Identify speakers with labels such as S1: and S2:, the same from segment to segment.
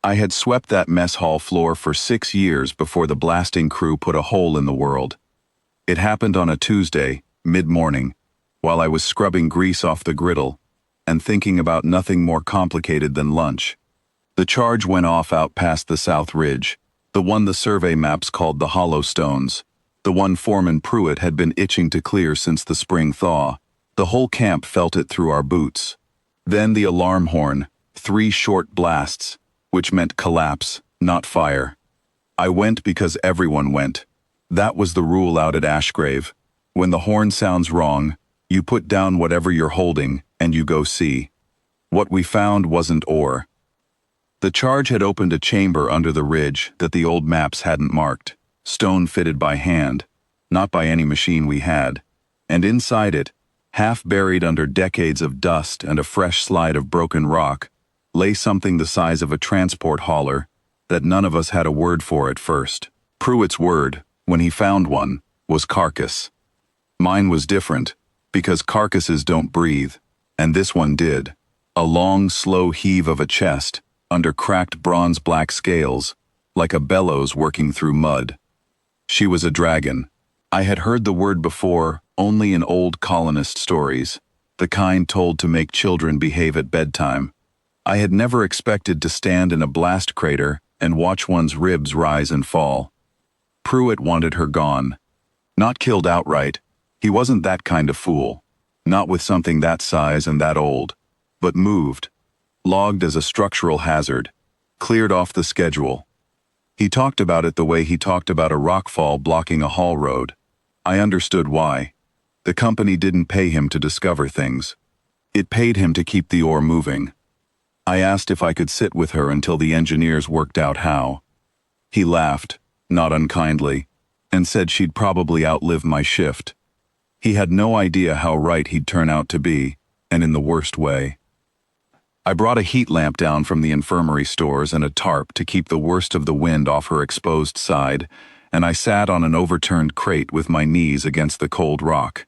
S1: I had swept that mess hall floor for 6 years before the blasting crew put a hole in the world. It happened on a Tuesday, mid-morning, while I was scrubbing grease off the griddle and thinking about nothing more complicated than lunch. The charge went off out past the South Ridge, the one the survey maps called the Hollow Stones, the one Foreman Pruitt had been itching to clear since the spring thaw. The whole camp felt it through our boots. Then the alarm horn, 3 short blasts, which meant collapse, not fire. I went because everyone went. That was the rule out at Ashgrave. When the horn sounds wrong, you put down whatever you're holding and you go see. What we found wasn't ore. The charge had opened a chamber under the ridge that the old maps hadn't marked, stone fitted by hand, not by any machine we had, and inside it, half buried under decades of dust and a fresh slide of broken rock, lay something the size of a transport hauler that none of us had a word for at first. Pruitt's word, when he found one, was carcass. Mine was different, because carcasses don't breathe, and this one did. A long, slow heave of a chest, under cracked bronze-black scales, like a bellows working through mud. She was a dragon. I had heard the word before only in old colonist stories, the kind told to make children behave at bedtime. I had never expected to stand in a blast crater and watch one's ribs rise and fall. Pruitt wanted her gone. Not killed outright. He wasn't that kind of fool. Not with something that size and that old. But moved. Logged as a structural hazard. Cleared off the schedule. He talked about it the way he talked about a rockfall blocking a haul road. I understood why. The company didn't pay him to discover things. It paid him to keep the ore moving. I asked if I could sit with her until the engineers worked out how. He laughed, not unkindly, and said she'd probably outlive my shift. He had no idea how right he'd turn out to be, and in the worst way. I brought a heat lamp down from the infirmary stores and a tarp to keep the worst of the wind off her exposed side, and I sat on an overturned crate with my knees against the cold rock.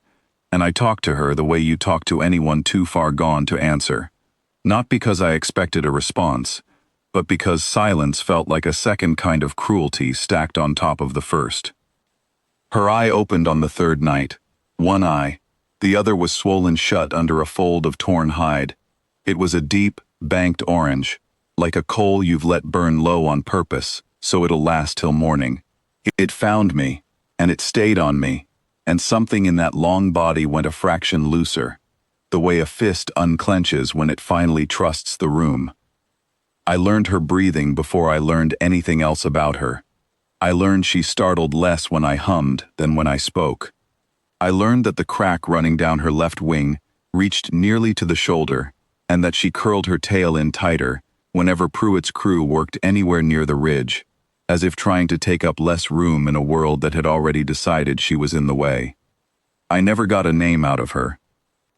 S1: And I talked to her the way you talk to anyone too far gone to answer. Not because I expected a response, but because silence felt like a second kind of cruelty stacked on top of the first. Her eye opened on the third night. One eye. The other was swollen shut under a fold of torn hide. It was a deep, banked orange, like a coal you've let burn low on purpose, so it'll last till morning. It found me, and it stayed on me, and something in that long body went a fraction looser, the way a fist unclenches when it finally trusts the room. I learned her breathing before I learned anything else about her. I learned she startled less when I hummed than when I spoke. I learned that the crack running down her left wing reached nearly to the shoulder, and that she curled her tail in tighter whenever Pruitt's crew worked anywhere near the ridge, as if trying to take up less room in a world that had already decided she was in the way. I never got a name out of her.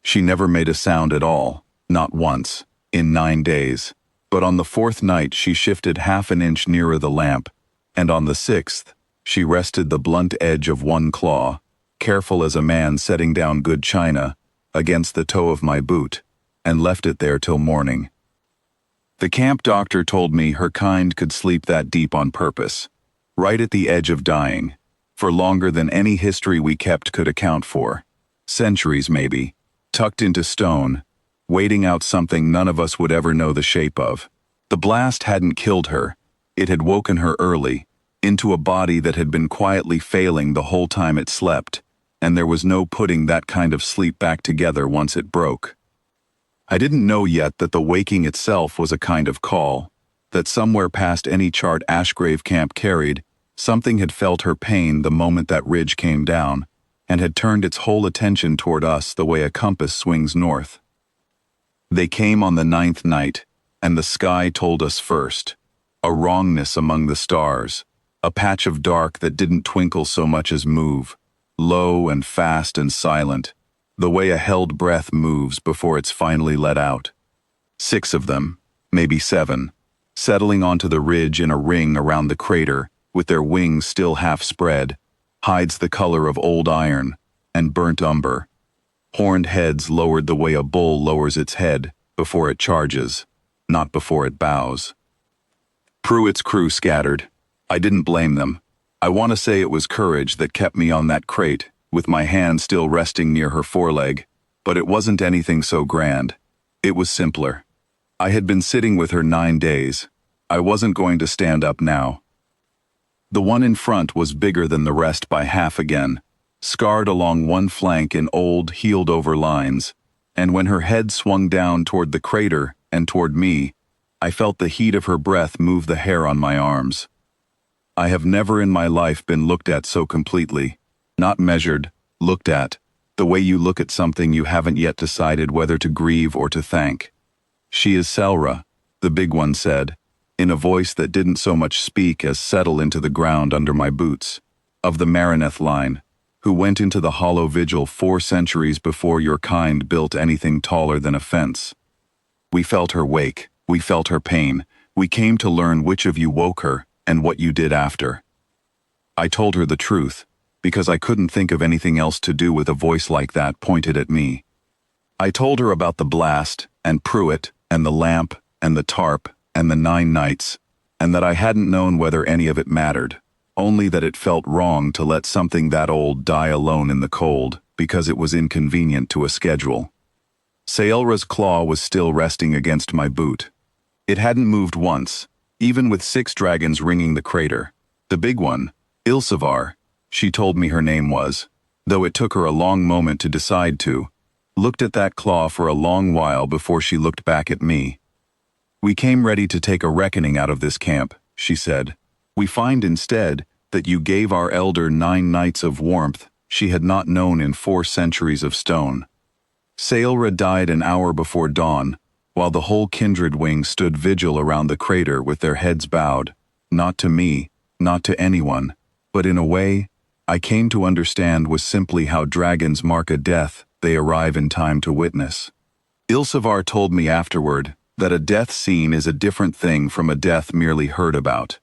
S1: She never made a sound at all, not once, in 9 days. But on the 4th night she shifted half an inch nearer the lamp, and on the 6th, she rested the blunt edge of one claw, careful as a man setting down good china, against the toe of my boot, and left it there till morning. The camp doctor told me her kind could sleep that deep on purpose, right at the edge of dying, for longer than any history we kept could account for. Centuries, maybe, tucked into stone, waiting out something none of us would ever know the shape of. The blast hadn't killed her. It had woken her early, into a body that had been quietly failing the whole time it slept, and there was no putting that kind of sleep back together once it broke. I didn't know yet that the waking itself was a kind of call, that somewhere past any chart Ashgrave camp carried, something had felt her pain the moment that ridge came down, and had turned its whole attention toward us the way a compass swings north. They came on the 9th night, and the sky told us first. A wrongness among the stars, a patch of dark that didn't twinkle so much as move, low and fast and silent, the way a held breath moves before it's finally let out. 6 of them, maybe 7, settling onto the ridge in a ring around the crater, with their wings still half spread, hides the color of old iron and burnt umber. Horned heads lowered the way a bull lowers its head before it charges, not before it bows. Pruitt's crew scattered. I didn't blame them. I want to say it was courage that kept me on that crate, with my hand still resting near her foreleg, but it wasn't anything so grand. It was simpler. I had been sitting with her 9 days. I wasn't going to stand up now. The one in front was bigger than the rest by half again, scarred along one flank in old, healed-over lines, and when her head swung down toward the crater and toward me, I felt the heat of her breath move the hair on my arms. I have never in my life been looked at so completely. Not measured, looked at, the way you look at something you haven't yet decided whether to grieve or to thank. "She is Selra," the big one said, in a voice that didn't so much speak as settle into the ground under my boots, "of the Marineth line, who went into the hollow Vigil 4 centuries before your kind built anything taller than a fence. We felt her wake, we felt her pain, we came to learn which of you woke her, and what you did after." I told her the truth, because I couldn't think of anything else to do with a voice like that pointed at me. I told her about the blast, and Pruitt, and the lamp, and the tarp, and the 9 nights, and that I hadn't known whether any of it mattered, only that it felt wrong to let something that old die alone in the cold, because it was inconvenient to a schedule. Saelra's claw was still resting against my boot. It hadn't moved once, even with 6 dragons ringing the crater. The big one, Ilsavar, she told me her name was, though it took her a long moment to decide to, looked at that claw for a long while before she looked back at me. "We came ready to take a reckoning out of this camp," she said. "We find instead that you gave our elder 9 nights of warmth she had not known in 4 centuries of stone. Saelra died an hour before dawn, while the whole Kindred wing stood vigil around the crater with their heads bowed, not to me, not to anyone, but in a way, I came to understand was simply how dragons mark a death they arrive in time to witness. Ilsavar told me afterward that a death scene is a different thing from a death merely heard about,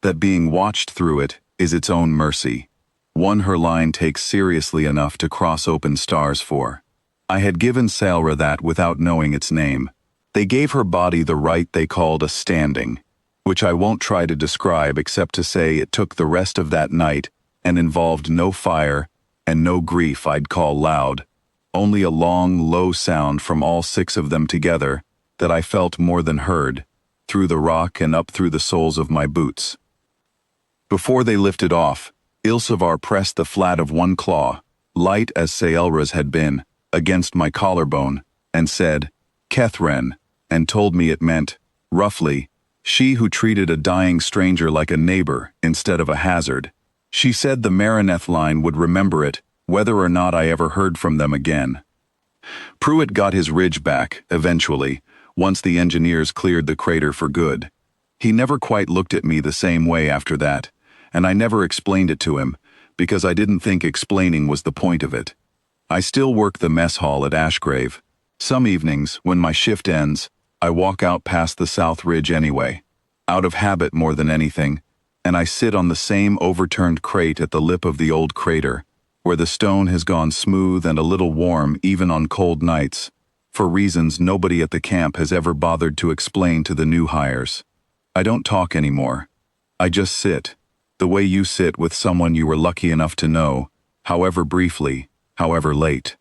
S1: that being watched through it is its own mercy, one her line takes seriously enough to cross open stars for. I had given Saelra that without knowing its name. They gave her body the right they called a standing, which I won't try to describe except to say it took the rest of that night and involved no fire and no grief I'd call loud, only a long, low sound from all 6 of them together that I felt more than heard, through the rock and up through the soles of my boots. Before they lifted off, Ilsavar pressed the flat of one claw, light as Saelra's had been, against my collarbone, and said, "Kethren," and told me it meant, roughly, she who treated a dying stranger like a neighbor instead of a hazard. She said the Marineth line would remember it, whether or not I ever heard from them again. Pruitt got his ridge back, eventually, once the engineers cleared the crater for good. He never quite looked at me the same way after that, and I never explained it to him, because I didn't think explaining was the point of it. I still work the mess hall at Ashgrave. Some evenings, when my shift ends, I walk out past the South Ridge anyway, out of habit more than anything, and I sit on the same overturned crate at the lip of the old crater, where the stone has gone smooth and a little warm even on cold nights, for reasons nobody at the camp has ever bothered to explain to the new hires. I don't talk anymore. I just sit, the way you sit with someone you were lucky enough to know, however briefly, however late.